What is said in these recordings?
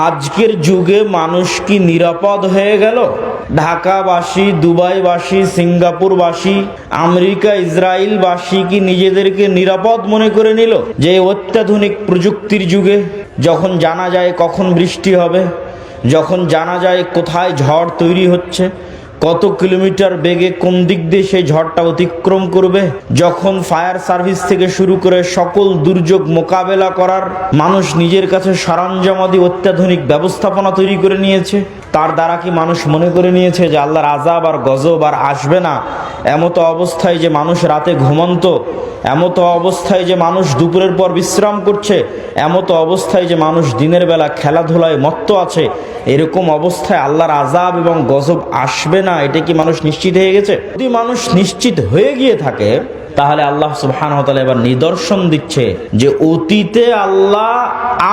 আজকের যুগে মানুষ কি নিরাপদ হয়ে গেল? ঢাকাবাসী, দুবাইবাসী, সিঙ্গাপুরবাসী, আমেরিকা, ইসরায়েলবাসী কি নিজেদেরকে নিরাপদ মনে করে নিল? যে অত্যাধুনিক প্রযুক্তির যুগে যখন জানা যায় কখন বৃষ্টি হবে, যখন জানা যায় কোথায় ঝড় তৈরি হচ্ছে, কত কিলোমিটার বেগে কোন দিক দিয়ে সেই ঝড়টা অতিক্রম করবে, যখন ফায়ার সার্ভিস থেকে শুরু করে সকল দুর্যোগ মোকাবেলা করার মানুষ নিজের কাছে সরঞ্জামাদি অত্যাধুনিক ব্যবস্থাপনা তৈরি করে নিয়েছে, তার দ্বারা কি মানুষ মনে করে নিয়েছে যে আল্লাহর আযাব আর গজব আর আসবে না? এমতো অবস্থায় যে মানুষ রাতে ঘুমন্ত, এমতো অবস্থায় যে মানুষ দুপুরের পর বিশ্রাম করছে, এমতো অবস্থায় যে মানুষ দিনের বেলা খেলাধুলায় মত্ত আছে, এরকম অবস্থায় আল্লাহর আযাব এবং গজব আসবে না, এটা কি মানুষ নিশ্চিত হয়ে গেছে? যদি মানুষ নিশ্চিত হয়ে গিয়ে থাকে, তাহলে আল্লাহ সুবহানাহু ওয়া তাআলা এবার নিদর্শন দিচ্ছে যে অতীতে আল্লাহ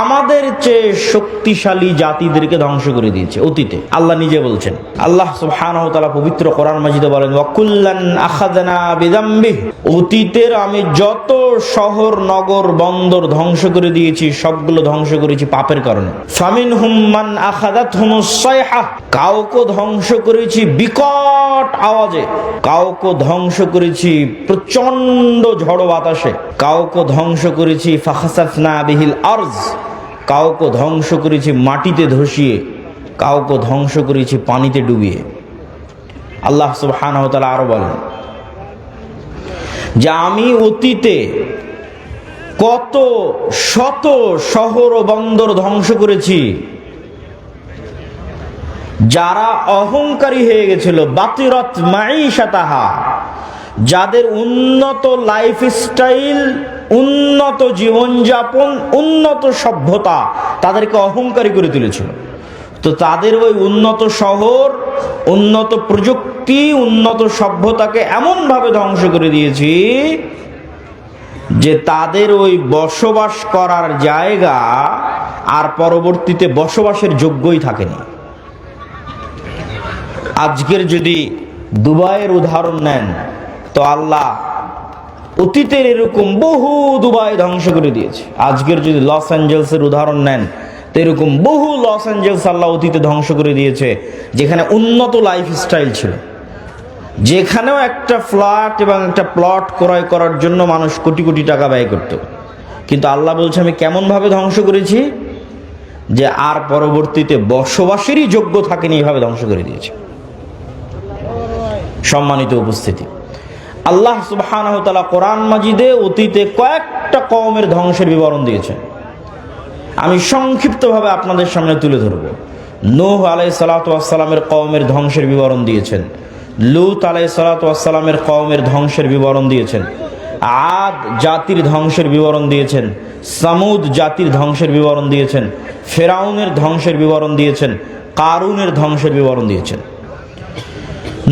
আমাদের চেয়ে শক্তিশালী জাতিদেরকে ধ্বংস করে দিয়েছে। অতীতে আল্লাহ নিজে বলছেন, আল্লাহ সুবহানাহু ওয়া তাআলা পবিত্র কোরআন মাজিদে বলেন, ওয়া কুল্লান আখাযনা বিযামবিহি, অতীতের আমি যত শহর নগর বন্দর ধ্বংস করে দিয়েছি সবগুলো ধ্বংস করেছি পাপের কারণে। ফামিনহুম মান আখাযাতহুমুস সাইহা, কাউকে ধ্বংস করেছি বিকট আওয়াজে, কাউকে ধ্বংস করেছি প্রচন্ড ঝড় বাতাসে, কাউকে ধ্বংস করেছি ফাখাসাফনা বিহিল আরজ, কাউকে ধ্বংস করেছি মাটিতে ধসিয়ে, কাউকে ধ্বংস করেছি পানিতে ডুবিয়ে। আল্লাহ সুবহানাহু ওয়া তাআলা আরো বলেন যে আমি অতীতে কত শত শহর ও বন্দর ধ্বংস করেছি যারা অহংকারী হয়ে গেছিল, বাতিরাত মাঈশাতাহা, যাদের উন্নত লাইফস্টাইল, উন্নত জীবনযাপন, উন্নত সভ্যতা তাদেরকে অহংকারী করে তুলেছিল। তো তাদের ওই উন্নত শহর, উন্নত প্রযুক্তি, উন্নত সভ্যতাকে এমনভাবে ধ্বংস করে দিয়েছি যে তাদের ওই বসবাস করার জায়গা আর পরবর্তীতে বসবাসের যোগ্যই থাকেনি। আজকের যদি দুবাইয়ের উদাহরণ নেন, তো আল্লাহ অতীতের এরকম বহু দুবাই ধ্বংস করে দিয়েছে। আজকের যদি লস অ্যাঞ্জেলসের উদাহরণ নেন, তো এরকম বহু লস অ্যাঞ্জেলস আল্লাহ অতীতে ধ্বংস করে দিয়েছে, যেখানে উন্নত লাইফস্টাইল ছিল, যেখানেও একটা ফ্ল্যাট এবং একটা প্লট ক্রয় করার জন্য মানুষ কোটি কোটি টাকা ব্যয় করত। কিন্তু আল্লাহ বলছে আমি কেমনভাবে ধ্বংস করেছি যে আর পরবর্তীতে বসবাসেরই যোগ্য থাকেনি, এইভাবে ধ্বংস করে দিয়েছে। সম্মানিত উপস্থিতি, আল্লাহ সুবহানাহু ওয়া তাআলা কোরআন মাজিদে অতীতে কয়েকটা কওমের ধ্বংসের বিবরণ দিয়েছেন। আমি সংক্ষিপ্তভাবে আপনাদের সামনে তুলে ধরব। নূহ আলাইহিস সালাতু ওয়াস সালামের কওমের ধ্বংসের বিবরণ দিয়েছেন, লূত আলাইহিস সালাতু ওয়াস সালামের কওমের ধ্বংসের বিবরণ দিয়েছেন, আদ জাতির ধ্বংসের বিবরণ দিয়েছেন, সামুদ জাতির ধ্বংসের বিবরণ দিয়েছেন, ফেরাউনের ধ্বংসের বিবরণ দিয়েছেন, কারুনের ধ্বংসের বিবরণ দিয়েছেন।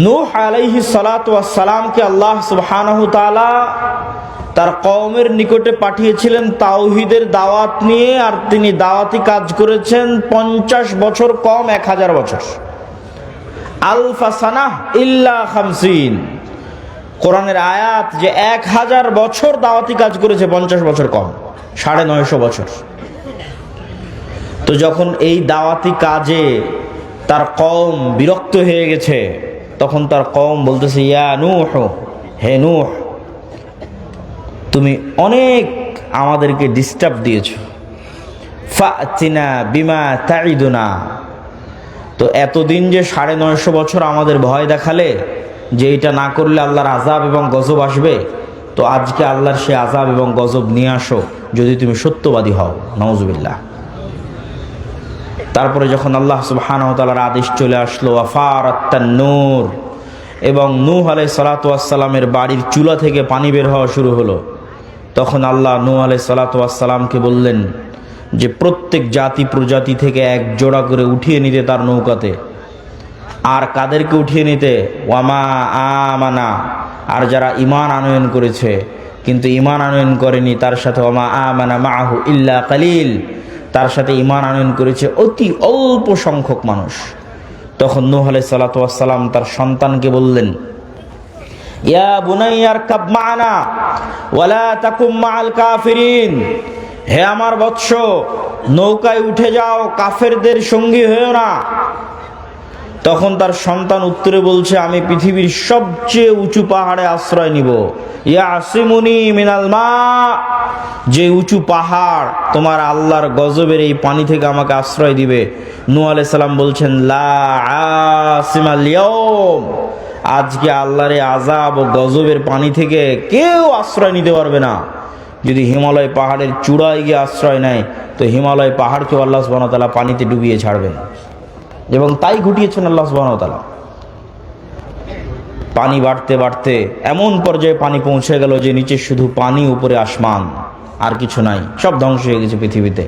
নূহ আলাইহিস সালাতু ওয়াস সালামকে আল্লাহ সুবহানাহু ওয়া তাআলা তার কওমের নিকটে পাঠিয়েছিলেন তাওহীদের দাওয়াত নিয়ে, আর তিনি দাওয়াতি কাজ করেছেন 50 বছর কম 1000 বছর, আলফা সানাহ ইল্লা 50। কোরআনের আয়াত যে 1000 বছর দাওয়াতি কাজ করেছে, 50 বছর কম, 950 বছর। তো যখন এই দাওয়াতি কাজে তার কওম বিরক্ত হয়ে গেছে, তখন তার কওম বলতেছে, ইয়া নূহ, হে নূহ, তুমি অনেক আমাদেরকে ডিস্টার্ব দিয়েছ, ফাতিনা বিমা তাইদুনা, তো এতদিন যে 950 বছর আমাদের ভয় দেখালে যে এটা না করলে আল্লাহর আযাব এবং গজব আসবে, তো আজকে আল্লাহর সে আযাব এবং গজব নিয়ে আসো যদি তুমি সত্যবাদী হও। নাউজুবিল্লাহ। তারপরে যখন আল্লাহ সুবহানাহু ওয়া তাআলার আদেশ চলে আসলো, ওয়াফারাত তান্নূর, এবং নূহ আলাইহিস সালাতু ওয়াস সালামের বাড়ির চুলা থেকে পানি বের হওয়া শুরু হলো, তখন আল্লাহ নূহ আলাইহিস সালাতু ওয়াস সালামকে বললেন যে প্রত্যেক জাতি প্রজাতি থেকে এক জোড়া করে উঠিয়ে নিতে তার নৌকাতে। আর কাদেরকে উঠিয়ে নিতে? ওয়ামা আমানা, আর যারা ঈমান আনয়ন করেছে কিন্তু ঈমান আনয়ন করেনি তার সাথে, ওয়ামা আমানা মাআহু ইল্লা কালিল, তার সাথে ঈমান আনয়ন করেছে অতি অল্প সংখ্যক মানুষ। তখন নূহ আলাইহিস সালাতু ওয়াস সালাম তার সন্তানকে বললেন, ইয়া বুনাইয়া আরকাব মা'ানা ওয়ালা তাকুম মা'আল কাফিরিন, হে আমার বৎস, নৌকায় উঠে যাও, কাফেরদের সঙ্গী হয়েও না। তখন তার সন্তান উত্তরে বলছে, আমি পৃথিবীর সবচেয়ে উঁচু পাহাড়ে আশ্রয় নিব। ইয়াসিমুনি মিনাল মা, যে উঁচু পাহাড় তোমার আল্লাহর গজবের এই পানি থেকে আমাকে আশ্রয় দিবে। নূহ আলাইহিস সালাম বলছেন, লা আসিমাল ইয়াউম, আজকে আল্লাহর আযাব ও গজবের পানি থেকে কেউ আশ্রয় নিতে পারবে না। যদি হিমালয় পাহাড়ের চূড়ায় গিয়ে আশ্রয় নেয়, তো হিমালয় পাহাড়কে আল্লাহ সুবহানাহু ওয়া তাআলা পানিতে ডুবিয়ে ছাড়বেন, এবং তাই ঘটিয়েছেন আল্লাহ সুবহানাহু ওয়া তাআলা। পানি বাড়তে বাড়তে এমন পর্যায়ে পানি পৌঁছে গেল যে নিচে শুধু পানি, উপরে আসমান, আর কিছু নাই, সব ধ্বংস হয়ে গেছে পৃথিবীতে।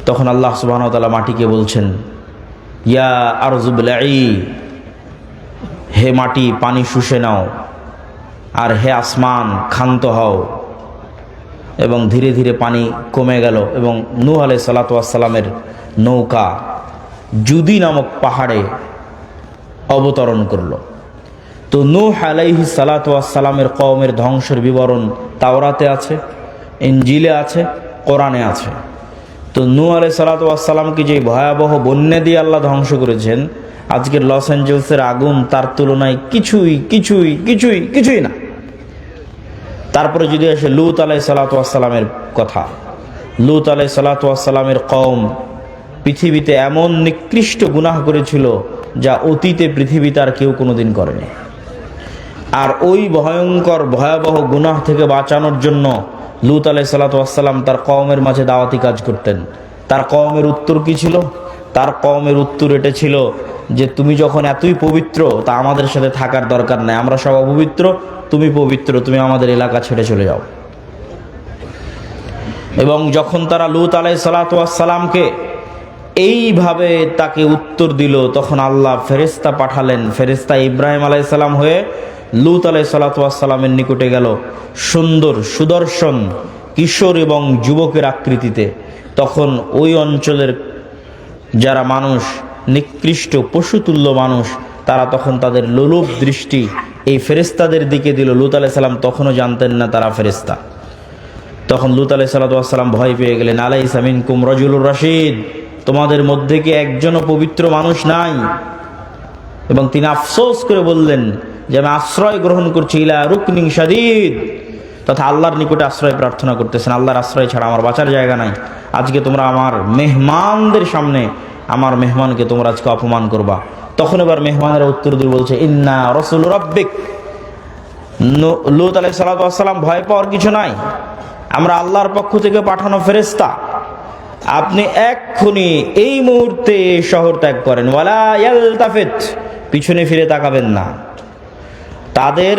তখন আল্লাহ সুবহানাহু ওয়া তাআলা মাটিকে বলছেন, ইয়া আরযু বলঈ, হে মাটি পানি শুষে নাও, আর হে আসমান ক্ষান্ত হও। এবং ধীরে ধীরে পানি কমে গেল, এবং নূহ আলাইহিস সালাতু ওয়াস সালামের নৌকা জুদি নামক পাহাড়ে অবতরণ করলো। তো নূহ আলাইহিস সালাতু ওয়াস সালামের কওমের ধ্বংসের বিবরণ তাওরাতে আছে, ইনজিলে আছে, কোরআনে আছে। তো নূহ আলাইহিস সালাতু ওয়াস সালামকে যে ভয়াবহ বন্যা দিয়ে আল্লাহ ধ্বংস করেছেন, আজকের লস অ্যাঞ্জেলসের আগুন তার তুলনায় কিছুই কিছুই কিছুই কিছুই না। তারপরে যদি আসে লূত আলাইহিস সালাতু ওয়াস সালামের কথা, লূত আলাইহিস সালাতু ওয়াস সালামের কওম পৃথিবীতে এমন নিকৃষ্ট গুনাহ করেছিল যা অতীতে পৃথিবীতে আর কেউ কোনোদিন করেনি। আর ওই ভয়ঙ্কর ভয়াবহ গুনাহ থেকে বাঁচানোর জন্য লূত আলাইহিস সালাতু ওয়াস সালাম তার কওমের মাঝে দাওয়াতি কাজ করতেন। তার কওমের উত্তর কি ছিল? তার কওমের উত্তর এটা ছিল যে, তুমি যখন এতই পবিত্র, তা আমাদের সাথে থাকার দরকার নাই, আমরা সব অপবিত্র, তুমি পবিত্র, তুমি আমাদের এলাকা ছেড়ে চলে যাও। এবং যখন তারা লূত আলাইহিস সালাতু ওয়াস সালামকে এইভাবে তাকে উত্তর দিল, তখন আল্লাহ ফেরেশতা পাঠালেন। ফেরেশতা ইব্রাহিম আলাইহিস সালাম হয়ে লূত আলাইহিস সালাতু ওয়াস সালামের নিকটে গেল, সুন্দর সুদর্শন কিশোর এবং যুবকের আকৃতিতে। তখন ওই অঞ্চলের যারা মানুষ, নিকৃষ্ট পশুতুল্য মানুষ, তারা তখন তাদের লোলুপ দৃষ্টি এই ফেরেশতাদের দিকে দিল। লূত আলাইহিস সালাম তখনও জানতেন না তারা ফেরেশতা। তখন লূত আলাইহিস সালাতু ওয়াস সালাম ভয় পেয়ে গেলেন, আলাইসা মিনকুম রাজুলুর রাশিদ, তোমাদের মধ্যে কি একজনও পবিত্র মানুষ নাই? এবং তিনি আফসোস করে বললেন যে, আমি আশ্রয় গ্রহণ করছি ইলা রুকনিন শাদীদ, তথা আল্লাহর নিকটে আশ্রয় প্রার্থনা করতেছেন। আল্লাহর আশ্রয় ছাড়া আমার বাঁচার জায়গা নাই। আজকে তোমরা আমার মেহমানদের সামনে আমার মেহমানকে তোমরা আজকে অপমান করবা। তখন এবার মেহমানেরা উত্তর দিয়ে বলছে, ইন্না রাসূল রাব্বিক। লূত আলাইহিস সালাতু ওয়াস সালাম, ভয় পাওয়ার কিছু নাই, আমরা আল্লাহর পক্ষ থেকে পাঠানো ফেরেশতা। আপনি এক্ষুনি এই মুহূর্তে শহর ত্যাগ করেন, ওয়ালা ইয়ালতাফিত, পিছনে ফিরে তাকাবেন না। তাদের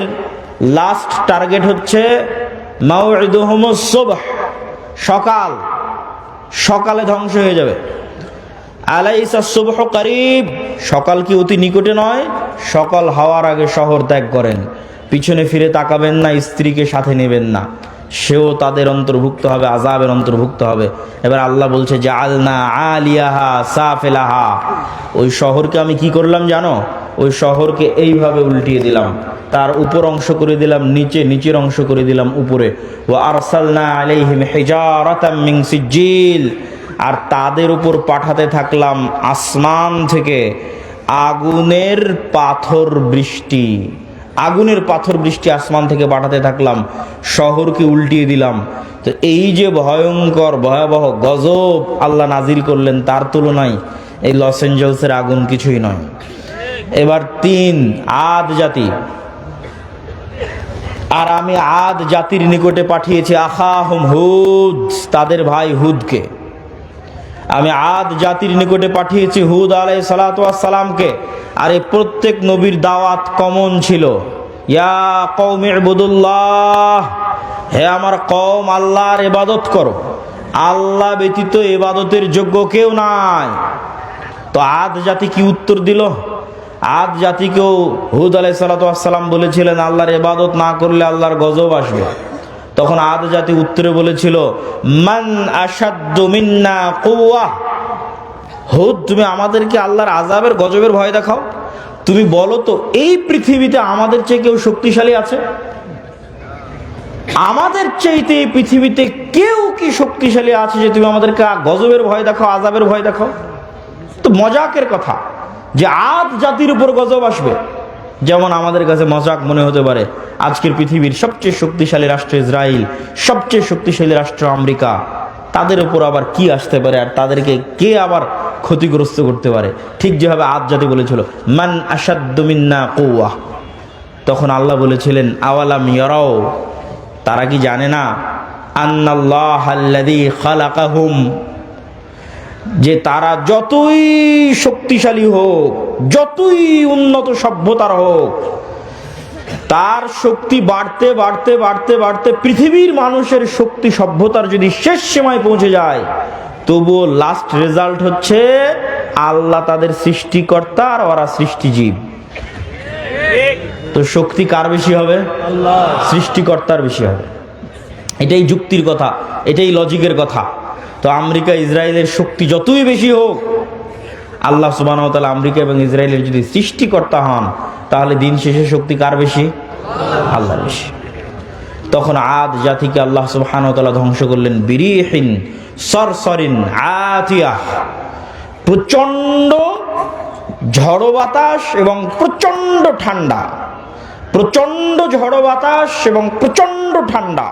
লাস্ট টার্গেট হচ্ছে মাউইদুহুমুস সুবহ, সকাল, সকালে ধ্বংস হয়ে যাবে। আলাইসা সুবহু করিব, সকাল কি অতি নিকটে নয়? সকাল হওয়ার আগে শহর ত্যাগ করেন, পিছনে ফিরে তাকাবেন না, স্ত্রীকে সাথে নেবেন না, সেও তাদের অন্তর্ভুক্ত হবে, আযাবের অন্তর্ভুক্ত হবে। এবার আল্লাহ বলছে, জাআলনা আলিয়াহা সাফিলাহা, ওই শহরকে আমি কি করলাম জানো? ওই শহরকে এইভাবে উল্টিয়ে দিলাম, তার উপর অংশ করে দিলাম নিচে, নিচের অংশ করে দিলাম উপরে। ওয়া আরসালনা আলাইহিম হিজারাতাম মিন সিজিল, আর তাদের উপর পাঠাতে থাকলাম আসমান থেকে আগুনের পাথর বৃষ্টি। আগুনের পাথর বৃষ্টি আসমান থেকে পাঠাতে থাকলাম, শহরকে উল্টিয়ে দিলাম। তো এই যে ভয়ঙ্কর ভয়াবহ গজব আল্লাহ নাজিল করলেন, তার তুলনায় এই লস অ্যাঞ্জেলসের আগুন কিছুই নয়। এবার 3 আদ জাতি, আর আমি আদ জাতির নিকটে পাঠিয়েছি আখাহুম হুদ, তাদের ভাই হুদকে। আমি আদ জাতির নিকটে পাঠিয়েছি হুদ আলাইহিস সালাতু ওয়াস সালামকে। আর এই প্রত্যেক নবীর দাওয়াত কমন ছিল, ইয়া কওমি ইবুদুল্লাহ, হে আমার কওম আল্লাহর ইবাদত করো, আল্লাহ ব্যতীত ইবাদতের যোগ্য কেউ নাই। তো আদ জাতি কি উত্তর দিল? আদ জাতিকেও হুদ আলাইহিস সালাতু ওয়াস সালাম বলেছিলেন, আল্লাহর ইবাদত না করলে আল্লাহর গজব আসবে। তখন আদ জাতি উত্তরে বলেছিল, মান আশাদ্দু মিন্না কুওয়া, হুদ তুমি আমাদেরকে আল্লাহর আযাবের গজবের ভয় দেখাও। তুমি বলো তো এই পৃথিবীতে আমাদের চেয়ে কেউ শক্তিশালী আছে? আমাদের চাইতে এই পৃথিবীতে কেউ কি শক্তিশালী আছে যে তুমি আমাদেরকে গজবের ভয় দেখাও, আযাবের ভয় দেখাও? তো মজাকের কথা যে আদ জাতির উপর গজব আসবে, যেমন আমাদের কাছে মজাক মনে হতে পারে আজকের পৃথিবীর সবচেয়ে শক্তিশালী রাষ্ট্র ইসরায়েল, সবচেয়ে শক্তিশালী রাষ্ট্র আমেরিকা, তাদের উপর আবার কি আসতে পারে আর তাদেরকে কে আবার ক্ষতিগ্রস্ত করতে পারে? ঠিক যেভাবে আদ জাতি বলেছিল মান আশাদ্দু মিন্না কুওয়া, তখন আল্লাহ বলেছিলেন আওয়ালাম ইয়ারাও, তারা কি জানে না আন্নাল্লাহাল্লাযী খালাকাহুম, যে তারা যতই শক্তিশালী হোক, যতই উন্নত সভ্যতার হোক, তার শক্তি বাড়তে বাড়তে বাড়তে বাড়তে পৃথিবীর মানুষের শক্তি সভ্যতার যদি শেষ সীমায় পৌঁছে যায়, তবুও লাস্ট রেজাল্ট হচ্ছে আল্লাহ তাদের সৃষ্টিকর্তা আর ওরা সৃষ্টিজীব। তো শক্তি কার বেশি হবে? আল্লাহ, সৃষ্টিকর্তার বেশি হবে। এটাই যুক্তির কথা, এটাই লজিকের কথা। তো আমেরিকা ইসরায়েলের শক্তি যতই বেশি হোক, আল্লাহ সুবহানাহু ওয়া তাআলা আমেরিকা এবং ইসরায়েলের যদি সৃষ্টিকর্তা হন, তাহলে দিন শেষে শক্তি কার বেশি? আল্লাহর বেশি। তখন আদ জাতিকে আল্লাহ সুবহানাহু ওয়া তাআলা ধ্বংস করলেন বিরিহিন সরসরিন আতিয়াহ, প্রচণ্ড ঝড়ো বাতাস এবং প্রচণ্ড ঠান্ডা, প্রচণ্ড ঝড়ো বাতাস এবং প্রচণ্ড ঠান্ডা।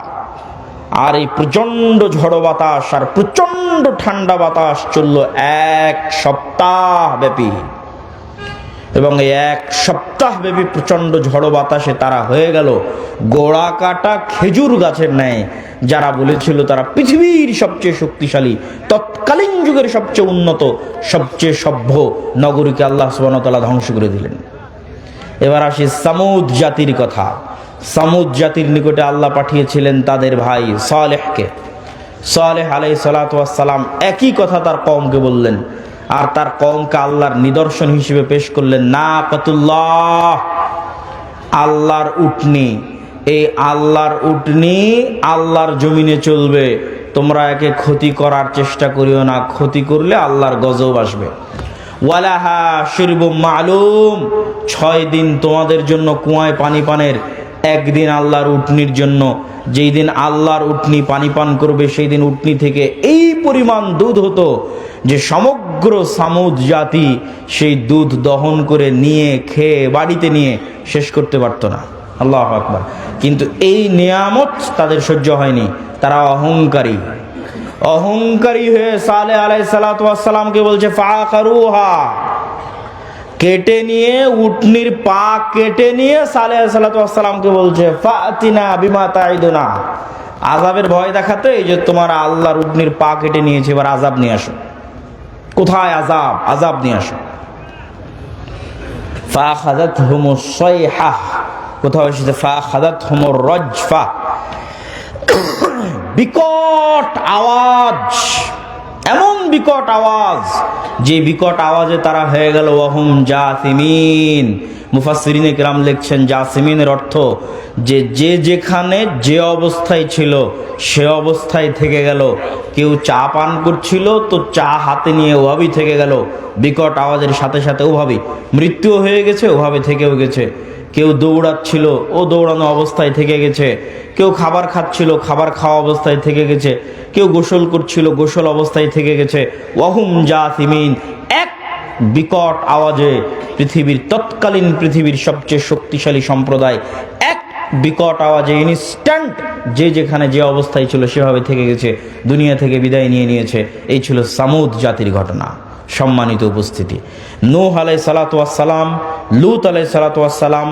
আর এই প্রচণ্ড ঝড়ো বাতাস আর প্রচণ্ড ঠান্ডা বাতাস চলল 1 সপ্তাহ ব্যাপী, এবং এই 1 সপ্তাহ ব্যাপী প্রচণ্ড ঝড়ো বাতাসে তারা হয়ে গেল গোড়া কাটা খেজুর গাছের ন্যায়। যারা বলেছিল তারা পৃথিবীর সবচেয়ে শক্তিশালী, তৎকালীন যুগের সবচেয়ে উন্নত, সবচেয়ে সভ্য নগরীকে আল্লাহ সুবহানাহু ওয়া তাআলা ধ্বংস করে দিলেন। এবার আসি সামুদ জাতির কথা। সামুদ জাতির নিকটে আল্লাহ পাঠিয়েছিলেন তাদের ভাই সালেহকে। সালেহ আলাইহিস সালাতু ওয়াস সালাম একই কথা তার কওমকে বললেন, আর তার কওমকে আল্লাহর নিদর্শন হিসেবে পেশ করলেন নাকাতুল্লাহ, আল্লাহর উটনি। এই আল্লাহর উটনি আল্লাহর জমিনে চলবে, তোমরা একে ক্ষতি করার চেষ্টা করিও না, ক্ষতি করলে আল্লাহর গজব আসবে। ওয়ালাহা শিরবুম মালুম, 6 দিন তোমাদের জন্য কুয়ায় পানি পানের, একদিন আল্লাহর উটনির জন্য। যেই দিন আল্লাহর উটনি পানি পান করবে, সেই দিন উটনি থেকে এই পরিমাণ দুধ হতো যে সমগ্র সামুদ জাতি সেই দুধ দহন করে নিয়ে খেয়ে বাড়িতে নিয়ে শেষ করতে পারতো না। আল্লাহু আকবার। কিন্তু এই নিয়ামত তাদের সহ্য হয়নি, তারা অহংকারী। অহংকারী হয়ে সালেহ আলাইহিস সালাতু ওয়াস সালামকে বলছে ফাআকারুহা, কেটে নিয়ে, উটনির পা কেটে নিয়ে সালেহ আলাইহিস সালাতু ওয়াস সালামকে বলছে ফাতিনা বিমা তাইদুনা, আযাবের ভয় দেখাতে এই যে তোমার আল্লাহর উটনির পা কেটে নিয়েছে, এবার আযাব নিয়ে আসো। কোথায় আযাব? আযাব নিয়ে আসো। ফাআখাযাতহুমুস সাইহা, কোথাও এসেছে ফাআখাযাতহুমুর রাজফা, বিকট আওয়াজ, এমন বিকট আওয়াজ যে বিকট আওয়াজে তারা হয়ে গেল ওয়াহুম জাসিমিন। মুফাসসিরিনে কেরাম লিখছেন জাসিমিনের অর্থ যে যে যেখানে যে অবস্থায় ছিল সে অবস্থায় থেকে গেল। কেউ চা পান করছিল তো চা হাতে নিয়ে ওভাবেই থেকে গেল, বিকট আওয়াজের সাথে সাথে ওভাবেই মৃত্যুও হয়ে গেছে, ওভাবে থেকেও গেছে। কেউ দৌড়াচ্ছিল, ও দৌড়ানো অবস্থায় থেকে গেছে। কেউ খাবার খাচ্ছিল, খাবার খাওয়া অবস্থায় থেকে গেছে। কেউ গোসল করছিল, গোসল অবস্থায় থেকে গেছে। ওয়াহুম জাসিমিন, এক বিকট আওয়াজে পৃথিবীর তৎকালীন পৃথিবীর সবচেয়ে শক্তিশালী সম্প্রদায় এক বিকট আওয়াজে ইনস্ট্যান্ট যে যেখানে যে অবস্থায় ছিল সেভাবে থেকে গেছে, দুনিয়া থেকে বিদায় নিয়ে নিয়েছে। এই ছিল সামুদ জাতির ঘটনা। সম্মানিত উপস্থিতি, নূহ আলাইহিস সালাতু ওয়াস সালাম, লূত আলাইহিস সালাতু ওয়াস সালাম,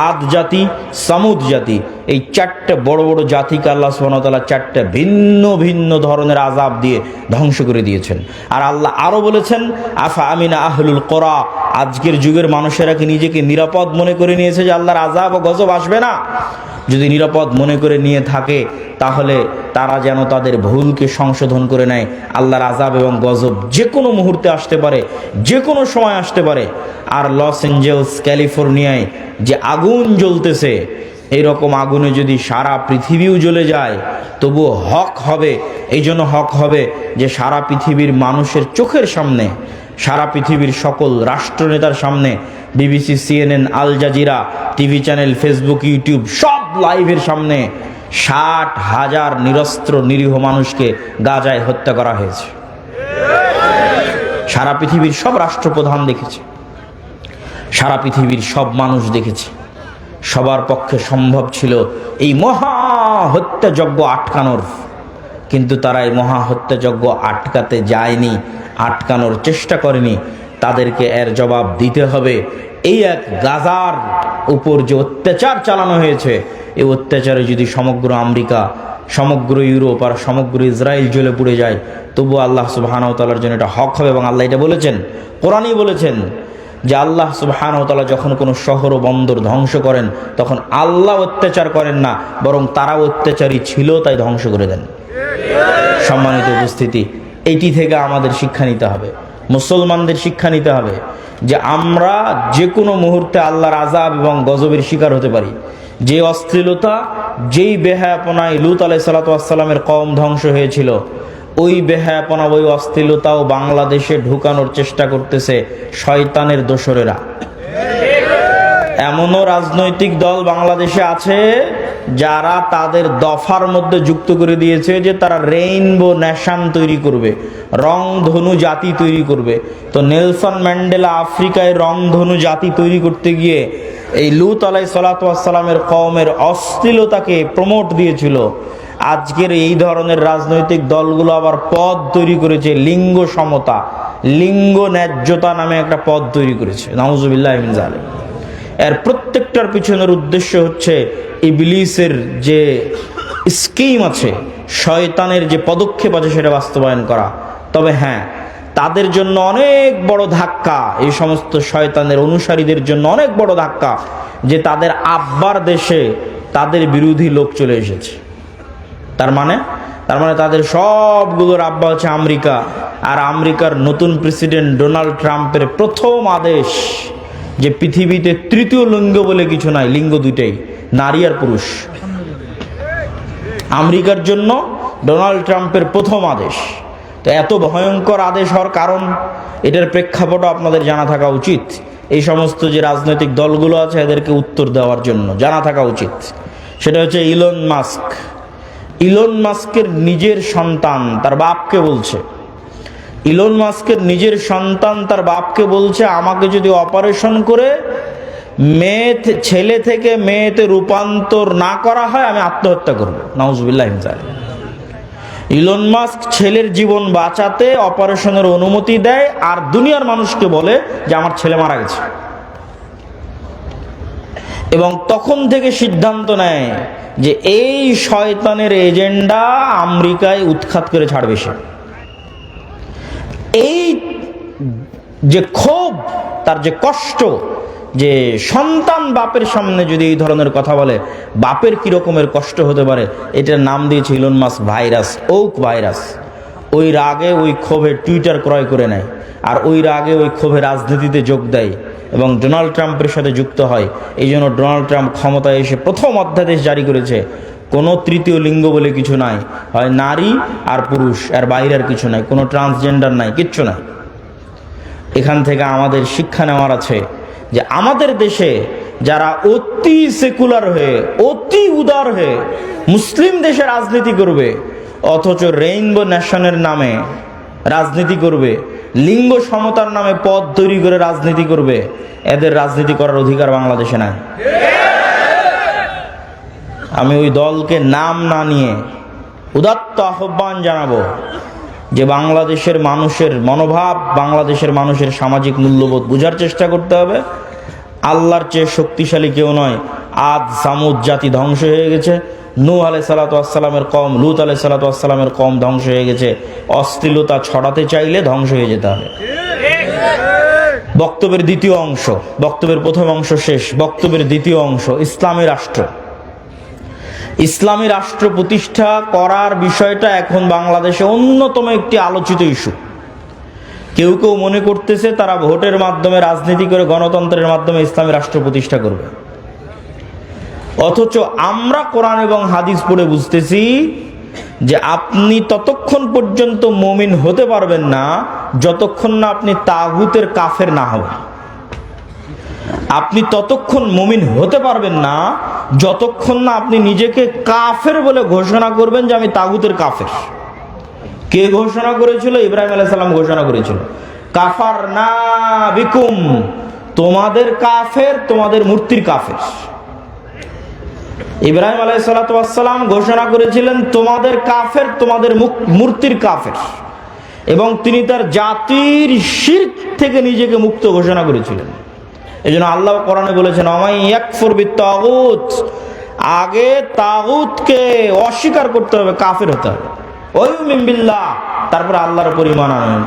আদ জাতি, সামুদ জাতি, এই 4টে বড় বড় জাতিকে আল্লাহ সুবহানাহু ওয়া তাআলা 4টে ভিন্ন ভিন্ন ধরনের আযাব দিয়ে ধ্বংস করে দিয়েছেন। আর আল্লাহ আরো বলেছেন আফা আমিনা আহলুল কোরা, আজকের যুগের মানুষেরা কি নিজেকে নিরাপদ মনে করে নিয়েছে যে আল্লাহর আযাব ও গজব আসবে না? যদি নিরাপদ মনে করে নিয়ে থাকে তাহলে তারা যেন তাদের ভুলকে সংশোধন করে নেয়। আল্লাহর আযাব এবং গজব যে কোনো মুহূর্তে আসতে পারে, যে কোনো সময় আসতে পারে। আর লস এঞ্জেলস ক্যালিফোর্নিয়ায় যে আগুন জ্বলতেছে, এইরকম আগুনে যদি সারা পৃথিবীও জ্বলে যায় তবুও হক হবে। এই জন্য হক হবে যে সারা পৃথিবীর মানুষের চোখের সামনে, সারা পৃথিবীর সকল রাষ্ট্রনেতার সামনে, BBC, CNN, Al Jazeera, TV channel, Facebook, YouTube সব লাইভের সামনে 60,000 নিরস্ত্র নিরীহ মানুষকে গাজায় হত্যা করা হয়েছে। সারা পৃথিবীর সব রাষ্ট্রপ্রধান দেখেছে, সারা পৃথিবীর সব মানুষ দেখেছে। সবার পক্ষে সম্ভব ছিল এই মহা হত্যাযজ্ঞ আটকানোর, কিন্তু তারা এই মহা হত্যাযজ্ঞ আটকাতে যায়নি, আটকানোর চেষ্টা করেনি। তাদেরকে এর জবাব দিতে হবে। এই এক গাজার উপর যে অত্যাচার চালানো হয়েছে, এই অত্যাচারে যদি সমগ্র আমেরিকা, সমগ্র ইউরোপ আর সমগ্র ইসরায়েল জ্বলে পুড়ে যায়, তবু আল্লাহ সুবহানাহু ওয়া তাআলার জন্য এটা হক হবে। এবং আল্লাহ এটা বলেছেন, কোরআনই বলেছেন যে আল্লাহ সুবহানাহু ওয়া তাআলা যখন কোনো শহর ও বন্দর ধ্বংস করেন, তখন আল্লাহ অত্যাচার করেন না, বরং তারা অত্যাচারী ছিল তাই ধ্বংস করে দেন। সম্মানিত উপস্থিতি, এইটি থেকে আমাদের শিক্ষা নিতে হবে, মুসলমানদের শিক্ষা নিতে হবে যে আমরা যে কোনো মুহূর্তে আল্লাহর আযাব এবং গজবের শিকার হতে পারি। যে অশ্লীলতা, যেই বেহায়াপনায় লূত আলাইহিস সালাতু ওয়াস সালামের কওম ধ্বংস হয়েছিল, ওই বেহায়াপনা, ওই অশ্লীলতাও বাংলাদেশে ঢুকানোর চেষ্টা করতেছে শয়তানের দোসরেরা। এমনও রাজনৈতিক দল বাংলাদেশে আছে যারা তাদের দফার মধ্যে যুক্ত করে দিয়েছে যে তারা রেইনবো নেশন তৈরি করবে, রংধনু জাতি তৈরি করবে। তো নেলসন ম্যান্ডেলা আফ্রিকায় রংধনু জাতি তৈরি করতে গিয়ে এই লূত আলাইহিস সালাতু ওয়াস সালামের কওমের অশ্লীলতাকে প্রমোট দিয়েছিল। আজকের এই ধরনের রাজনৈতিক দলগুলো আবার পদ তৈরি করেছে, লিঙ্গ সমতা, লিঙ্গ ন্যায্যতা নামে একটা পদ তৈরি করেছে। নাউজুবিল্লাহি মিন যালিক। এর প্রত্যেকটার পিছনের উদ্দেশ্য হচ্ছে ইবলিসের যে স্কিম আছে, শয়তানের যে পদক্ষেপ আছে, সেটা বাস্তবায়ন করা। তবে হ্যাঁ, তাদের জন্য অনেক বড় ধাক্কা, এই সমস্ত শয়তানের অনুসারীদের জন্য অনেক বড় ধাক্কা যে তাদের আব্বার দেশে তাদের বিরোধী লোক চলে এসেছে। তার মানে তাদের সবগুলোর আব্বা হচ্ছে আমেরিকা। আর আমেরিকার নতুন প্রেসিডেন্ট ডোনাল্ড ট্রাম্পের প্রথম আদেশ যে পৃথিবীতে তৃতীয় লিঙ্গ বলে কিছু নাই, লিঙ্গ দুইটাই, নারী আর পুরুষ। আমেরিকার জন্য ডোনাল্ড ট্রাম্পের প্রথম আদেশ। তো এত ভয়ঙ্কর আদেশ হওয়ার কারণ, এটার প্রেক্ষাপটও আপনাদের জানা থাকা উচিত। এই সমস্ত যে রাজনৈতিক দলগুলো আছে এদেরকে উত্তর দেওয়ার জন্য জানা থাকা উচিত। সেটা হচ্ছে ইলন মাস্ক। ইলন মাস্কের নিজের সন্তান তার বাপকে বলছে, ইলন মাস্কের নিজের সন্তান তার বাপকে বলছে, আমাকে যদি অপারেশন করে ছেলে থেকে মেয়েতে রূপান্তর না করা হয়, আমি আত্মহত্যা করব। নাউজুবিল্লাহি মিন যালিক। ইলন মাস্ক ছেলের জীবন বাঁচাতে অপারেশনের অনুমতি দেয় আর দুনিয়ার মানুষকে বলে যে আমার ছেলে মারা গেছে, এবং তখন থেকে সিদ্ধান্ত নেয় যে এই শয়তানের এজেন্ডা আমেরিকায় উৎখাত করে ছাড়বে সে। এই যে ক্ষোভ, তার যে কষ্ট, যে সন্তান বাপের সামনে যদি এই ধরনের কথা বলে, বাপের কি রকমের কষ্ট হতে পারে, এটার নাম দিয়েছে ইলন মাস্ক ভাইরাস, ওক ভাইরাস। ওই রাগে, ওই ক্ষোভে টুইটার ক্রয় করে নেয়, আর ওই রাগে, ওই ক্ষোভে রাজনীতিতে যোগ দেয় এবং ডোনাল্ড ট্রাম্পের সাথে যুক্ত হয়। এই জন্য ডোনাল্ড ট্রাম্প ক্ষমতায় এসে প্রথম অধ্যাদেশ জারি করেছে, কোনো তৃতীয় লিঙ্গ বলে কিছু নাই, হয় নারী আর পুরুষ, আর বাইরে আর কিছু নাই, কোনো ট্রান্সজেন্ডার নাই, কিচ্ছু নাই। এখান থেকে আমাদের শিক্ষা নেওয়ার আছে যে আমাদের দেশে যারা অতি সেকুলার হয়ে, অতি উদার হয়ে মুসলিম দেশে রাজনীতি করবে, অথচ রেইনবো নেশনের নামে রাজনীতি করবে, লিঙ্গ সমতার নামে পদ তৈরি করে রাজনীতি করবে, এদের রাজনীতি করার অধিকার বাংলাদেশে নাই। আমি ওই দলকে নাম না নিয়ে উদাত্ত আহ্বান জানাবো যে বাংলাদেশের মানুষের মনোভাব, বাংলাদেশের মানুষের সামাজিক মূল্যবোধ বোঝার চেষ্টা করতে হবে। আল্লাহর চেয়ে শক্তিশালী কেউ নয়। আদ সামুদ জাতি ধ্বংস হয়ে গেছে, নূহ আলাইহিস সালাতু ওয়াস সালামের কওম, লূত আলাইহিস সালাতু ওয়াস সালামের কওম ধ্বংস হয়ে গেছে। অশ্লীলতা ছড়াতে চাইলে ধ্বংস হয়ে যেতে হবে। বক্তব্যের দ্বিতীয় অংশ, বক্তব্যের প্রথম অংশ শেষ, বক্তব্যের দ্বিতীয় অংশ, ইসলামী রাষ্ট্র। ইসলামী রাষ্ট্র প্রতিষ্ঠা করার বিষয়টা এখন বাংলাদেশে অন্যতম একটি আলোচিত ইস্যু। কেউ কেউ মনে করতেছে তারা ভোটের মাধ্যমে, রাজনীতি করে, গণতন্ত্রের মাধ্যমে ইসলামী রাষ্ট্র প্রতিষ্ঠা করবে। অথচ আমরা কোরআন এবং হাদিস পড়ে বুঝতেছি যে আপনি ততক্ষণ পর্যন্ত মুমিন হতে পারবেন না যতক্ষণ না আপনি তাগুতের কাফের না হবেন। আপনি ততক্ষণ মুমিন হতে পারবেন না যতক্ষণ না আপনি নিজেকে কাফের বলে ঘোষণা করবেন যে আমি তাগুতের কাফের। কে ঘোষণা করেছিল? ইব্রাহিম আলাইহিস সালাম ঘোষণা করেছিল, কাফারনা বিকুম, তোমাদের কাফের, তোমাদের মূর্তির কাফের। ইব্রাহিম আলাইহিস সালাম ঘোষণা করেছিলেন তোমাদের কাফের, তোমাদের মূর্তির কাফের, এবং তিনি তার জাতির শিরক থেকে নিজেকে মুক্ত ঘোষণা করেছিলেন। এজন্য আল্লাহ কোরআনে বলেছেন, আমাই ইয়াকফুর বিত্তাগুত, আগে তাগুতকে অস্বীকার করতে হবে, কাফের হতে হবে, ওয়ুমিন বিল্লাহ, তারপর আল্লাহর উপর ঈমান আনবেন।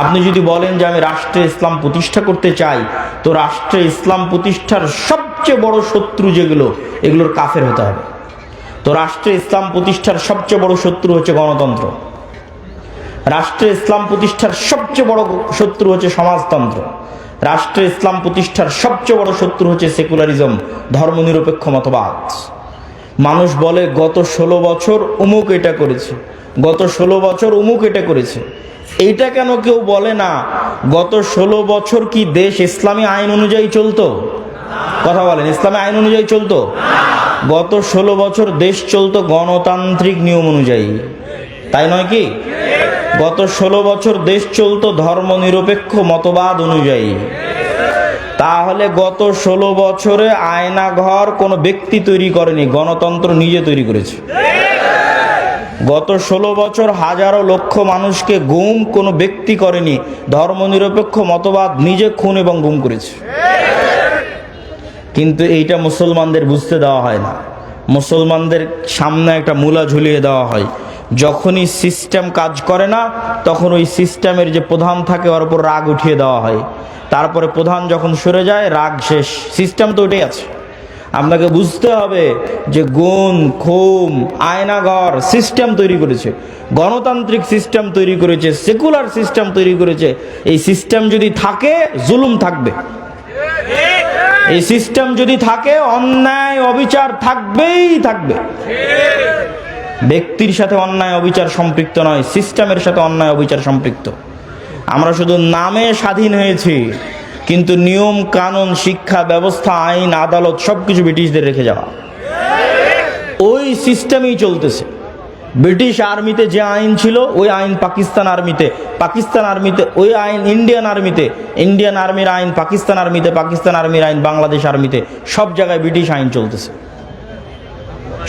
আপনি যদি বলেন যে আমি রাষ্ট্রে ইসলাম প্রতিষ্ঠা করতে চাই, তো রাষ্ট্রে ইসলাম প্রতিষ্ঠার সবচেয়ে বড় শত্রু যেগুলো, এগুলোর কাফের হতে হবে। তো রাষ্ট্রে ইসলাম প্রতিষ্ঠার সবচেয়ে বড় শত্রু হচ্ছে গণতন্ত্র, রাষ্ট্রে ইসলাম প্রতিষ্ঠার সবচেয়ে বড় শত্রু হচ্ছে সমাজতন্ত্র, রাষ্ট্রে ইসলাম প্রতিষ্ঠার সবচেয়ে বড় শত্রু হচ্ছে সেকুলারিজম, ধর্মনিরপেক্ষ মতবাদ। মানুষ বলে গত 16 বছর অমুক এটা করেছে, গত 16 বছর অমুক এটা করেছে। এইটা কেন কেউ বলে না গত 16 বছর কি দেশ ইসলামী আইন অনুযায়ী চলতো? কথা বলেন, ইসলামী আইন অনুযায়ী চলতো? গত 16 বছর দেশ চলতো গণতান্ত্রিক নিয়ম অনুযায়ী, তাই নয় কি? গত 16 বছর দেশ চলতো ধর্মনিরপেক্ষ মতবাদ অনুযায়ী। তাহলে গত 16 বছরে আয়নাঘর কোনো ব্যক্তি তৈরি করেনি, গণতন্ত্র নিজে তৈরি করেছে। গত 16 বছর হাজারো লক্ষ মানুষকে গুম কোনো ব্যক্তি করেনি, ধর্মনিরপেক্ষ মতবাদ নিজে খুন এবং গুম করেছে। কিন্তু এইটা মুসলমানদের বুঝতে দেওয়া হয় না। মুসলমানদের সামনে একটা মূলা ঝুলিয়ে দেওয়া হয়, যখনই সিস্টেম কাজ করে না তখন ওই সিস্টেমের যে প্রধান থাকে ওর উপর রাগ উঠিয়ে দেওয়া হয়, তারপরে প্রধান যখন সরে যায় রাগ শেষ, সিস্টেম তো ওটাই আছে। আপনাকে বুঝতে হবে যে গুণ, খুম, আয়নাঘর সিস্টেম তৈরি করেছে, গণতান্ত্রিক সিস্টেম তৈরি করেছে, সেকুলার সিস্টেম তৈরি করেছে। এই সিস্টেম যদি থাকে জুলুম থাকবে, এই সিস্টেম যদি থাকে অন্যায় অবিচার থাকবেই থাকবে। ব্যক্তির সাথে অন্যায় অবিচার সম্পৃক্ত নয়, সিস্টেমের সাথে অন্যায় অবিচার সম্পৃক্ত। আমরা শুধু নামে স্বাধীন হয়েছি, কিন্তু নিয়ম কানুন, শিক্ষা ব্যবস্থা, আইন, আদালত সবকিছু ব্রিটিশদের রেখে যাওয়া, ওই সিস্টেমেই চলতেছে। ব্রিটিশ আর্মিতে যে আইন ছিল ওই আইন পাকিস্তান আর্মিতে, পাকিস্তান আর্মিতে ওই আইন ইন্ডিয়ান আর্মিতে, ইন্ডিয়ান আর্মির আইন পাকিস্তান আর্মিতে, পাকিস্তান আর্মির আইন বাংলাদেশ আর্মিতে, সব জায়গায় ব্রিটিশ আইন চলতেছে।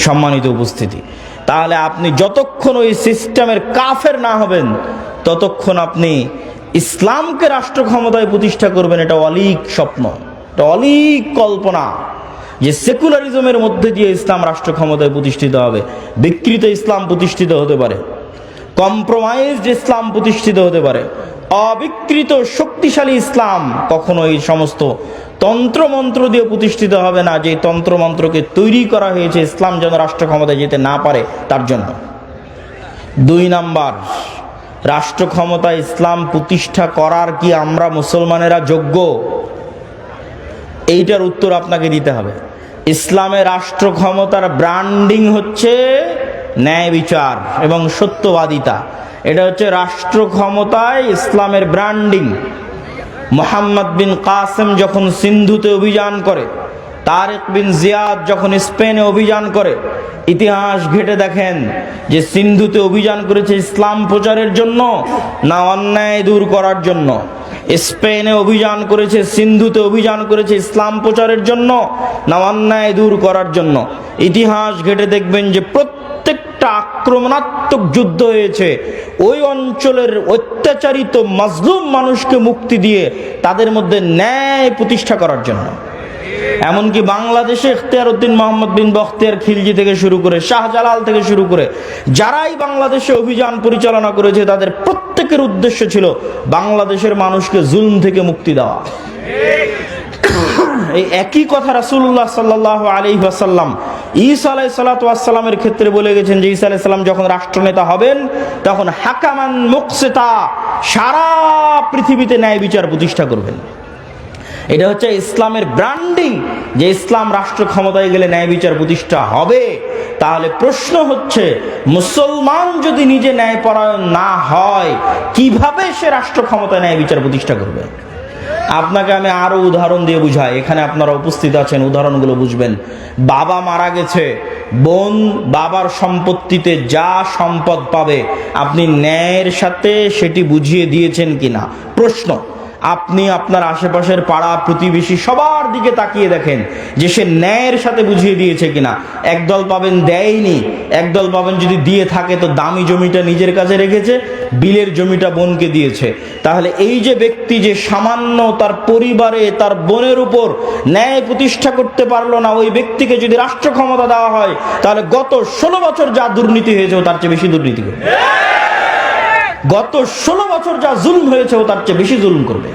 সম্মানিত উপস্থিতি, তাহলে আপনি যতক্ষণ ওই সিস্টেমের কাফের না হবেন ততক্ষণ আপনি ইসলামকে রাষ্ট্র ক্ষমতায় প্রতিষ্ঠা করবেন, এটা অলীক স্বপ্ন, এটা অলীক কল্পনা যে সেকুলারিজমের মধ্যে দিয়ে ইসলাম রাষ্ট্র ক্ষমতায় প্রতিষ্ঠিত হবে। বিকৃত ইসলাম প্রতিষ্ঠিত হতে পারে, কম্প্রোমাইজড ইসলাম প্রতিষ্ঠিত হতে পারে, অবিকৃত শক্তিশালী ইসলাম কখনো এই সমস্ত তন্ত্রমন্ত্র দিয়ে প্রতিষ্ঠিত হবে না, যে তন্ত্রমন্ত্রকে তৈরি করা হয়েছে ইসলাম যেন রাষ্ট্র ক্ষমতায় যেতে না পারে তার জন্য। 2 নাম্বার, রাষ্ট্র ক্ষমতায় ইসলাম প্রতিষ্ঠা করার কি আমরা মুসলমানেরা যোগ্য? এইটার উত্তর আপনাকে দিতে হবে। ইসলামের রাষ্ট্র ক্ষমতার ব্র্যান্ডিং হচ্ছে ন্যায় বিচার এবং সত্যবাদিতা, এটা হচ্ছে রাষ্ট্র ক্ষমতায় ইসলামের ব্র্যান্ডিং। মোহাম্মদ বিন কাসেম যখন সিন্ধুতে অভিযান করে, তারেক বিন জিয়াদ যখন স্পেনে অভিযান করে, ইতিহাস ঘেটে দেখেন যে সিন্ধুতে অভিযান করেছে ইসলাম প্রচারের জন্য না অন্যায় দূর করার জন্য? স্পেনে অভিযান করেছে, সিন্ধুতে অভিযান করেছে ইসলাম প্রচারের জন্য না অন্যায় দূর করার জন্য? ইতিহাস ঘেটে দেখবেন যে প্রত্যেকটা আক্রমণাত্মক যুদ্ধ হয়েছে ওই অঞ্চলের অত্যাচারিত মাজলুম মানুষকে মুক্তি দিয়ে তাদের মধ্যে ন্যায় প্রতিষ্ঠা করার জন্য। এমনকি বাংলাদেশে ইখতিয়ার উদ্দিন মোহাম্মদ বিন বখতিয়ার খিলজি থেকে শুরু করে শাহজালাল থেকে শুরু করে যারাই বাংলাদেশে অভিযান পরিচালনা করেছে তাদের প্রত্যেকের উদ্দেশ্য ছিল বাংলাদেশের মানুষকে জুলম থেকে মুক্তি দেওয়া। এই একই কথা রাসূলুল্লাহ সাল্লাল্লাহু আলাইহি ওয়াসাল্লাম ঈসা আলাইহিস সালাতু ওয়াস সালামের ক্ষেত্রে বলে গেছেন যে ঈসা আলাইহিস সালাম যখন রাষ্ট্রনেতা হবেন তখন হাকামান মুকসিতা, সারা পৃথিবীতে ন্যায় বিচার প্রতিষ্ঠা করবেন। এটা হচ্ছে ইসলামের ব্র্যান্ডিং, যে ইসলাম রাষ্ট্র ক্ষমতায় গেলে ন্যায় বিচার প্রতিষ্ঠা হবে। তাহলে প্রশ্ন হচ্ছে, মুসলমান যদি নিজে ন্যায়পরায়ণ না হয় কিভাবে সে রাষ্ট্র ক্ষমতায় ন্যায় বিচার প্রতিষ্ঠা করবে? আপনাকে আমি আরো উদাহরণ দিয়ে বুঝাই, এখানে আপনারা উপস্থিত আছেন, উদাহরণগুলো বুঝবেন। বাবা মারা গেছে, বোন বাবার সম্পত্তিতে যা সম্পদ পাবে আপনি ন্যায়ের সাথে সেটি বুঝিয়ে দিয়েছেন কিনা। প্রশ্ন, আপনি আপনার আশেপাশের পাড়া প্রতিবেশী সবার দিকে তাকিয়ে দেখেন যে সে ন্যায়ের সাথে বুঝিয়ে দিয়েছে কিনা। একদল পাবেন দেয়নি, একদল পাবেন যদি দিয়ে থাকে তো দামি জমিটা নিজের কাছে রেখেছে, বিলের জমিটা বোনকে দিয়েছে। তাহলে এই যে ব্যক্তি যে সামান্য তার পরিবারে তার বোনের উপর ন্যায় প্রতিষ্ঠা করতে পারলো না, ওই ব্যক্তিকে যদি রাষ্ট্র ক্ষমতা দেওয়া হয় তাহলে গত 16 বছর যা দুর্নীতি হয়েছে তার চেয়ে বেশি দুর্নীতি করবে। গত 16 বছর যা জুলুম হয়েছে তার চেয়ে বেশি জুলুম করবে।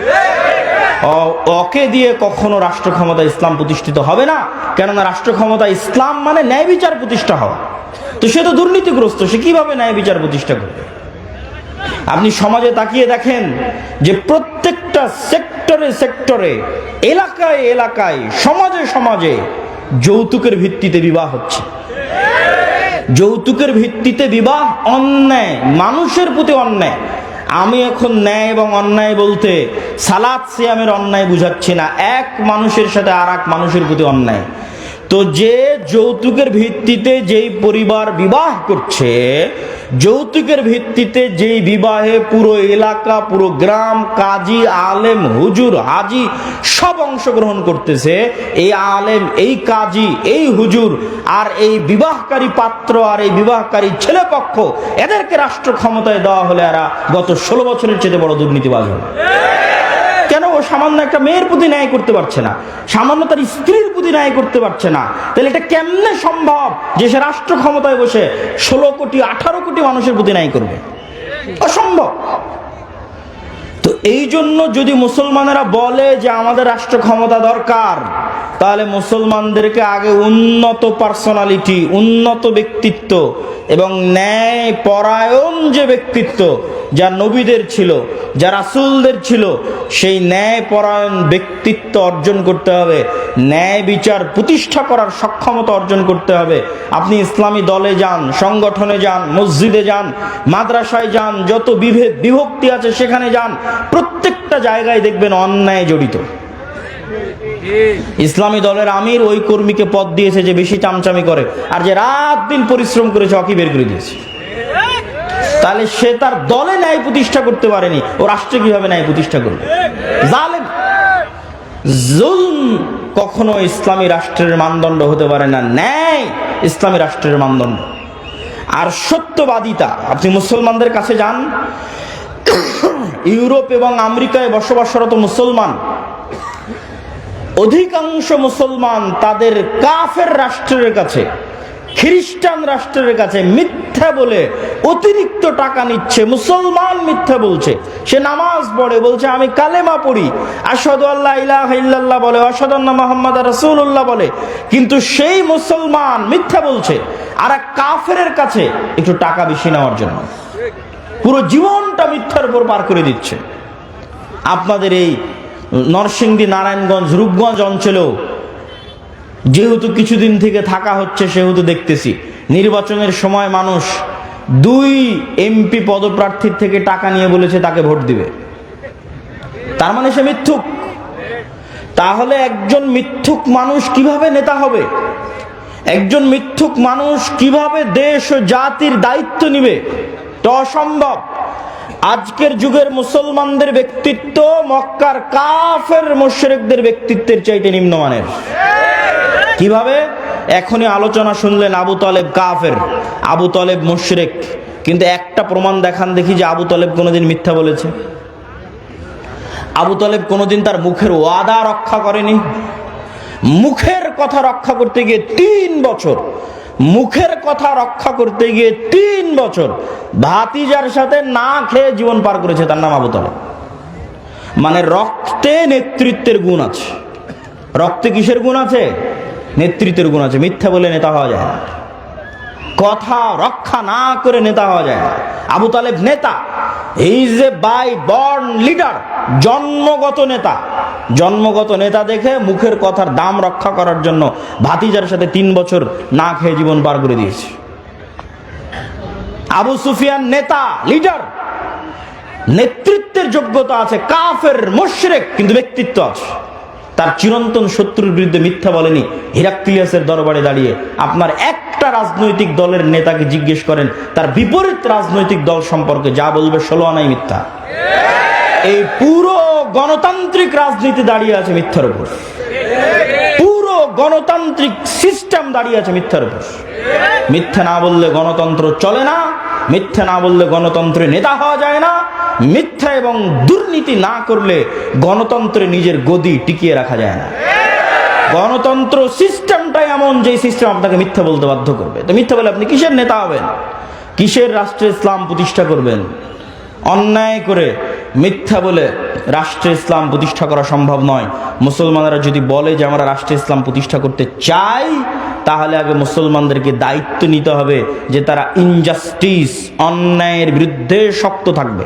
ওকে দিয়ে কখনো রাষ্ট্র ক্ষমতা ইসলাম প্রতিষ্ঠিত হবে না, কেননা রাষ্ট্র ক্ষমতা ইসলাম মানে ন্যায় বিচার প্রতিষ্ঠা হওয়া। তো সে তো দুর্নীতিগ্রস্ত, সে কিভাবে ন্যায় বিচার প্রতিষ্ঠা করবে? আপনি সমাজে তাকিয়ে দেখেন যে প্রত্যেকটা সেক্টরে সেক্টরে, এলাকায় এলাকায়, সমাজে সমাজে যৌতুকের ভিত্তিতে বিবাহ হচ্ছে। যৌতুকের ভিত্তিতে বিবাহ অন্যায়, মানুষের প্রতি অন্যায়। আমি এখন ন্যায় এবং অন্যায় বলতে সালাত সিয়ামের অন্যায় বুঝাচ্ছি না, এক মানুষের সাথে আর এক মানুষের প্রতি অন্যায়। তো যে যৌতুকের ভিত্তিতে যেই পরিবার বিবাহ করছে, যৌতুকের ভিত্তিতে যেই বিবাহে পুরো এলাকা, পুরো গ্রাম, কাজী, আলেম, হুজুর, হাজি সব অংশগ্রহণ করতেছে, এই আলেম, এই কাজী, এই হুজুর আর এই বিবাহকারী পাত্র আর এই বিবাহকারী ছেলে পক্ষ, এদেরকে রাষ্ট্র ক্ষমতায় দেওয়া হলে এরা গত 16 বছরের চেয়ে বড় দুর্নীতিবাজ হবে। কেন? ও সামান্য একটা মেয়ের প্রতি ন্যায় করতে পারছে না, সামান্য তার স্ত্রীর প্রতি ন্যায় করতে পারছে না, তাহলে এটা কেমনে সম্ভব যে সে রাষ্ট্র ক্ষমতায় বসে 16 কোটি 18 কোটি মানুষের প্রতি ন্যায় করবে? অসম্ভব। তো এই জন্য যদি মুসলমানেরা বলে যে আমাদের রাষ্ট্র ক্ষমতা দরকার, তাহলে মুসলমানদেরকে আগে উন্নত পার্সোনালিটি, উন্নত ব্যক্তিত্ব এবং ন্যায় পরায়ণ যে ব্যক্তিত্ব যা নবীদের ছিল, যা রাসূলদের ছিল, সেই ন্যায় পরায়ণ ব্যক্তিত্ব অর্জন করতে হবে, ন্যায় বিচার প্রতিষ্ঠা করার সক্ষমতা অর্জন করতে হবে। আপনি ইসলামী দলে যান, সংগঠনে যান, মসজিদে যান, মাদ্রাসায় যান, যত বিভেদ বিভক্তি আছে সেখানে যান, প্রত্যেকটা জায়গায় দেখবেন অন্যায় জড়িত। ইসলামী দলের আমির ওই কর্মীকে পদ দিয়েছে যে বেশি চামচামি করে, আর যে রাত দিন পরিশ্রম করেছে ওকে বের করে দিয়েছে। তাহলে সে তার দলে ন্যায় প্রতিষ্ঠা করতে পারেনি, ও রাষ্ট্রে কিভাবে ন্যায় প্রতিষ্ঠা করবে? জালেম। জুলম কখনো ইসলামী রাষ্ট্রের মানদণ্ড হতে পারে না, ন্যায় ইসলামী রাষ্ট্রের মানদণ্ড। আর সত্যবাদিতা, আপনি মুসলমানদের কাছে যান, ইউরোপ এবং আমেরিকায় বসবাসরত মুসলমান, অধিকাংশ মুসলমান তাদের কাফের রাষ্ট্রের কাছে, খ্রিস্টান রাষ্ট্রের কাছে মিথ্যা বলে অতিরিক্ত টাকা নিচ্ছে। মুসলমান মিথ্যা বলছে, সে নামাজ পড়ে, বলছে আমি কালেমা পড়ি, আশহাদু আল্লা ইলাহা ইল্লাল্লাহ বলে, আশহাদু আন্না মুহাম্মাদুর রাসূলুল্লাহ বলে, কিন্তু সেই মুসলমান মিথ্যা বলছে আর এক কাফেরের কাছে একটু টাকা বেশি নেওয়ার জন্য পুরো জীবনটা মিথ্যার উপর পার করে দিচ্ছে। আপনাদের এই নরসিংদী, নারায়ণগঞ্জ, রূপগঞ্জ অঞ্চলেও যেহেতু কিছুদিন থেকে থাকা হচ্ছে, সেহেতু দেখতেছি নির্বাচনের সময় মানুষ 2 এমপি পদপ্রার্থীর থেকে টাকা নিয়ে বলেছে তাকে ভোট দিবে। তার মানে সে মিথ্যুক। তাহলে একজন মিথ্যুক মানুষ কিভাবে নেতা হবে? একজন মিথ্যুক মানুষ কিভাবে দেশ ও জাতির দায়িত্ব নিবে? এটা অসম্ভব। আজকের যুগের মুসলমানদের ব্যক্তিত্ব মক্কার কাফের মুশরিকদের ব্যক্তিত্বের চাইতে নিম্নমানের। কিভাবে? এখনই আলোচনা শুনলেন আবু তালেব কাফের, আবু তালেব মুশরিক, কিন্তু একটা প্রমাণ দেখান দেখি যে আবু তালেব কোনোদিন মিথ্যা বলেছে। আবু তালেব কোনোদিন তার মুখের ওয়াদা রক্ষা করেনি। মুখের কথা রক্ষা করতে গিয়ে 3 বছর, মুখের কথা রক্ষা করতে গিয়ে 3 বছর ভাতিজার সাথে না খেয়ে জীবন পার করেছে। তার নাম আবু তালেব। মানে রক্তে নেতৃত্বের গুণ আছে। রক্তে কিসের গুণ আছে? নেতৃত্বের গুণ আছে। মিথ্যা বলে নেতা হওয়া যায় না, কথা রক্ষা না করে নেতা হওয়া যায় না। আবু তালেব নেতা, he is a by born leader, জন্মগত নেতা। জন্মগত নেতা দেখে মুখের কথার দাম রক্ষা করার জন্য ভাতিজার সাথে 3 বছর না খেয়ে জীবন পার করে দিয়েছে। আবু সুফিয়ান নেতা, লিডার, নেতৃত্বের যোগ্যতা আছে, কাফের মুশরিক, কিন্তু ব্যক্তিত্ব আছে। তার চিরন্তন শত্রুর বিরুদ্ধে মিথ্যা বলেনি। হিরাক্লিয়াসের দরবারে দাঁড়িয়ে আপনার একটা রাজনৈতিক দলের নেতাকে জিজ্ঞেস করেন, তার বিপরীত রাজনৈতিক দল সম্পর্কে যা বলবে 16 আনাই মিথ্যা। এই পুরো গণতান্ত্রিক রাজনীতি দাঁড়িয়ে আছে মিথ্যার উপর, পুরো গণতান্ত্রিক সিস্টেম দাঁড়িয়ে আছে মিথ্যার উপর। মিথ্যা না বললে গণতন্ত্র চলে না, মিথ্যা না বললে গণতন্ত্রে নেতা হওয়া যায় না, মিথ্যা এবং দুর্নীতি না করলে গণতন্ত্রে নিজের গদি টিকিয়ে রাখা যায় না। গণতন্ত্র সিস্টেমটাই এমন যে সিস্টেম আপনাকে মিথ্যা বলতে বাধ্য করবে। তো মিথ্যা বলে আপনি কিসের নেতা হবেন, কিসের রাষ্ট্রে ইসলাম প্রতিষ্ঠা করবেন? অন্যায় করে মিথ্যা বলে রাষ্ট্রে ইসলাম প্রতিষ্ঠা করা সম্ভব নয়। মুসলমানরা যদি বলে যে আমরা রাষ্ট্রে ইসলাম প্রতিষ্ঠা করতে চাই, তাহলে আগে মুসলমানদেরকে দায়িত্ব নিতে হবে যে তারা ইনজাস্টিস, অন্যায়ের বিরুদ্ধে শক্ত থাকবে।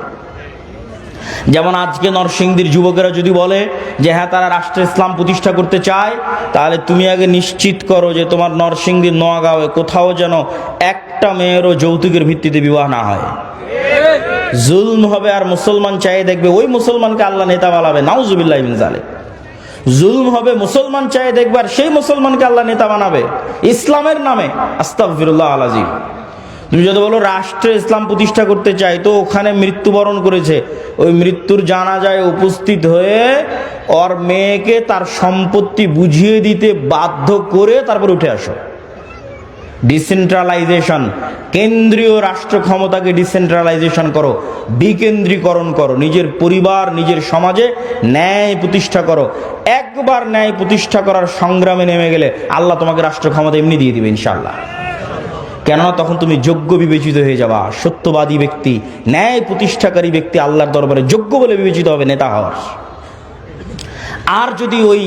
যেমন আজকে নরসিংদীর যুবকেরা যদি বলে যে হ্যাঁ তারা রাষ্ট্রে ইসলাম প্রতিষ্ঠা করতে চায়, তাহলে তুমি আগে নিশ্চিত করো যে তোমার নরসিংদীর নোয়াগাঁওয়ে কোথাও যেন একটা মেয়েরও যৌতুকের ভিত্তিতে বিবাহ না হয়। জুলম হবে, আর মুসলমান চাইয়ে দেখবে ওই মুসলমানকে আল্লাহ নেতা বানাবে, নাউজুবিল্লাহ মিন যালিক। জুলম হবে, মুসলমান চাইয়ে দেখবে আর সেই মুসলমানকে আল্লাহ নেতা বানাবে ইসলামের নামে। আস্তাগফিরুল্লাহ আল আযীম। তুমি যদি বলো রাষ্ট্রে ইসলাম প্রতিষ্ঠা করতে চাই, তো ওখানে মৃত্যুবরণ করেছে, ওই মৃত্যুর জানাজায় উপস্থিত হয়ে ওর মেয়েকে তার সম্পত্তি বুঝিয়ে দিতে বাধ্য করে তারপর উঠে আসো। ডিসেন্ট্রালাইজেশন, কেন্দ্রীয় রাষ্ট্র ক্ষমতাকে ডিসেন্ট্রালাইজেশন করো, বিকেন্দ্রীকরণ করো, নিজের পরিবার, নিজের সমাজে ন্যায় প্রতিষ্ঠা করো। একবার ন্যায় প্রতিষ্ঠা করার সংগ্রামে নেমে গেলে আল্লাহ তোমাকে রাষ্ট্র ক্ষমতা এমনি দিয়ে দিবে ইনশাআল্লাহ। কেননা তখন তুমি যোগ্য বিবেচিত হয়ে যাবা, সত্যবাদী ব্যক্তি, ন্যায় প্রতিষ্ঠাকারী ব্যক্তি আল্লাহর দরবারে যোগ্য বলে বিবেচিত হবে নেতা হওয়ার। আর যদি ওই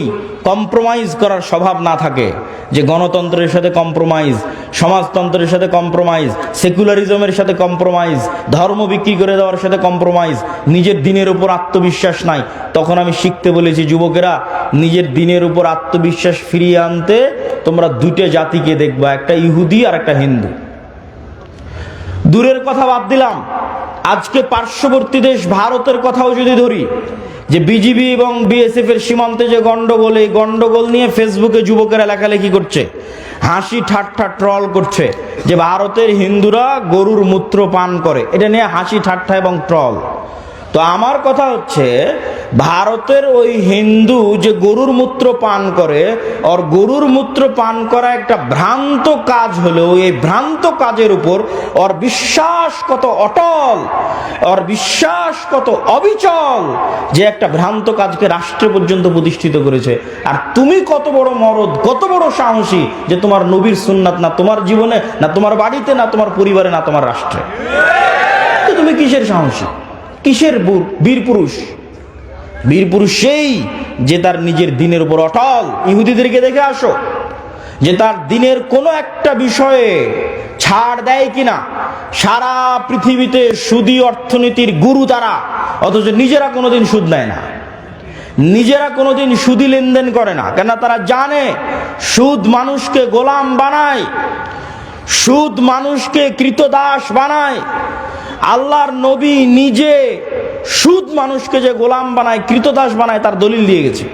কম্প্রোমাইজ করার স্বভাব না থাকে, যে গণতন্ত্রের সাথে কম্প্রোমাইজ, সমাজতন্ত্রের সাথে কম্প্রোমাইজ, সেকুলারিজমের সাথে কম্প্রোমাইজ, ধর্ম বিক্রি করে দেওয়ার সাথে কম্প্রোমাইজ, নিজের দিনের উপর আত্মবিশ্বাস নাই, তখন আমি শিখতে বলেছি যুবকেরা, নিজের দিনের উপর আত্মবিশ্বাস ফিরিয়ে আনতে তোমরা দুটো জাতিকে দেখবা, একটা ইহুদি আর একটা হিন্দু। দূরের কথা বাদ দিলাম, আজকে পার্শ্ববর্তী দেশ ভারতের কথাও যদি ধরি, যে বিজিবি এবং বিএসএফ এর সীমান্তে যে গন্ডগোল, এই গন্ডগোল নিয়ে ফেসবুকে যুবকেরা লেখালেখি করছে, হাসি ঠাট্টা ট্রল করছে যে ভারতের হিন্দুরা গরুর মূত্র পান করে, এটা নিয়ে হাসি ঠাট্টা এবং ট্রল। তো আমার কথা হচ্ছে, ভারতের ওই হিন্দু যে গরুর মূত্র পান করে, আর গরুর মূত্র পান করা একটা ভ্রান্ত কাজ হলেও এই ভ্রান্ত কাজের উপর ওর বিশ্বাস কত অটল, ওর বিশ্বাস কত অবিচল, যে একটা ভ্রান্ত কাজকে রাষ্ট্র পর্যন্ত প্রতিষ্ঠিত করেছে। আর তুমি কত বড় মরদ, কত বড় সাহসী, যে তোমার নবীর সুন্নাত না তোমার জীবনে, না তোমার বাড়িতে, না তোমার পরিবারে, না তোমার রাষ্ট্রে, তো তুমি কিসের সাহসী, কিসের বীর পুরুষ? বীর পুরুষ সেই যে তার নিজের দিনের উপর অটল। ইহুদিদেরকে দেখে আসো যে তার দিনের কোনো একটা বিষয়ে ছাড় দেয় কিনা। সারা পৃথিবীতে সুদী অর্থনীতির গুরু তারা, অথচ নিজেরা কোনোদিন সুদ নেয় না, নিজেরা কোনোদিন সুদী লেনদেন করে না। কেন? তারা জানে সুদ মানুষকে গোলাম বানায়, সুদ মানুষকে কৃতদাস বানায়। আল্লাহর নবী নিজে সুদ মানুষকে যে গোলাম বানায়, কৃতদাস বানায়, তার দলিল দিয়ে গেছে।